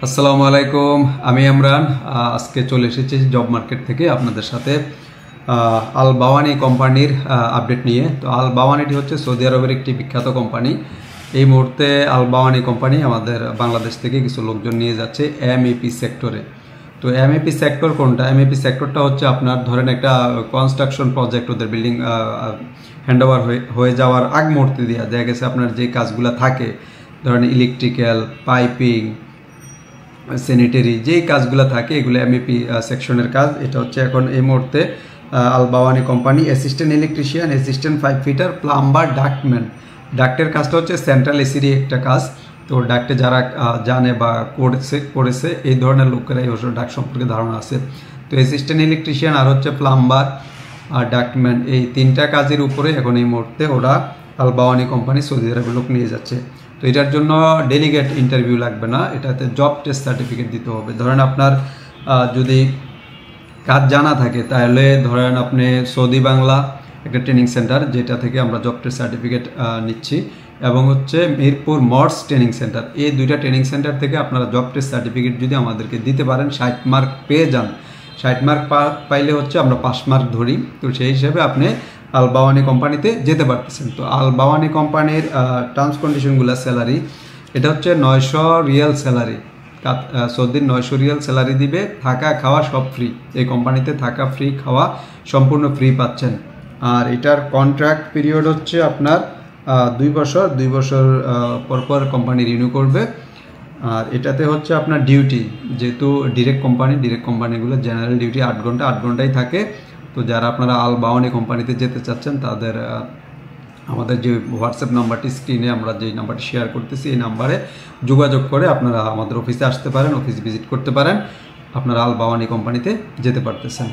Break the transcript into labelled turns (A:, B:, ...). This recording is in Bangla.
A: আসসালামু আলাইকুম, আমি ইমরান। আজকে চলে এসেছি জব মার্কেট থেকে আপনাদের সাথে আল বাওয়ানি কোম্পানির আপডেট নিয়ে। তো আল বাওয়ানিটি হচ্ছে সৌদি আরবের একটি বিখ্যাত কোম্পানি। এই মুহূর্তে আল বাওয়ানি কোম্পানি আমাদের বাংলাদেশ থেকে কিছু লোকজন নিয়ে যাচ্ছে এমএপি সেক্টরে। তো এমএপি সেক্টর কোনটা? এমএপি সেক্টরটা হচ্ছে আপনার ধরেন একটা কনস্ট্রাকশন প্রজেক্ট, ওদের বিল্ডিং হ্যান্ডওভার হয়ে যাওয়ার আগ মুহূর্তে দেখা গেছে আপনার যে কাজগুলো থাকে, ধরেন ইলেকট্রিক্যাল, পাইপিং, স্যানিটারি, যেই কাজগুলো থাকে এগুলো এমএপি সেকশনের কাজ। এটা হচ্ছে এখন এই মুহূর্তে Al Bawani company assistant electrician, assistant 5 fitter, plumber, ductman. ডাক্টের কাজটা হচ্ছে সেন্ট্রাল এসিরই একটা কাজ। তো ডাক্টে যারা জানে বা করেছে এই ধরনের লোকেরা এই ডাক সম্পর্কে ধারণা আছে। তো অ্যাসিস্ট্যান্ট ইলেকট্রিশিয়ান আর হচ্ছে প্লাম্বার আর ডাক্টম্যান, এই তিনটা কাজের উপরে এখন এই মুহূর্তে ওরা আল বাওয়ানি কোম্পানি সৌদি আরবের লোক নিয়ে যাচ্ছে। তো এটার জন্য ডেলিগেট ইন্টারভিউ লাগবে না, এটাতে জব টেস্ট সার্টিফিকেট দিতে হবে। ধরেন আপনার যদি কাজ জানা থাকে তাহলে ধরেন আপনি সৌদি বাংলা একটা ট্রেনিং সেন্টার, যেটা থেকে আমরা জব টেস্ট সার্টিফিকেট নিচ্ছি, এবং হচ্ছে মিরপুর মর্স ট্রেনিং সেন্টার, এই দুইটা ট্রেনিং সেন্টার থেকে আপনারা জব টেস্ট সার্টিফিকেট যদি আমাদেরকে দিতে পারেন, 60 মার্ক পেয়ে যান। 60 মার্ক পাইলে হচ্ছে আমরা 5 মার্ক ধরি। তো সেই হিসেবে আপনি আল বাওয়ানি কোম্পানিতে যেতে পারতেছেন। তো আল বাওয়ানি কোম্পানির টার্মস কন্ডিশনগুলো, স্যালারি, এটা হচ্ছে 900 রিয়াল স্যালারি। সৌদির 900 রিয়াল স্যালারি দিবে, থাকা খাওয়া সব ফ্রি। এই কোম্পানিতে থাকা ফ্রি, খাওয়া সম্পূর্ণ ফ্রি পাচ্ছেন। আর এটার কন্ট্রাক্ট পিরিয়ড হচ্ছে আপনার 2 বছর। 2 বছর পর পর কোম্পানি রিনিউ করবে। আর এটাতে হচ্ছে আপনার ডিউটি, যেহেতু ডিরেক্ট কোম্পানিগুলো জেনারেল ডিউটি 8 ঘন্টা, 8 ঘন্টাই থাকে। তো যারা আপনারা আল বাওয়ানি কোম্পানিতে যেতে চাচ্ছেন তাদের আমাদের যে হোয়াটসঅ্যাপ নাম্বারটি স্ক্রিনে আমরা যে নাম্বারটি শেয়ার করতেছি, এই নাম্বারে যোগাযোগ করে আপনারা আমাদের অফিসে আসতে পারেন, অফিস ভিজিট করতে পারেন, আপনারা আল বাওয়ানি কোম্পানিতে যেতে পারতেছেন।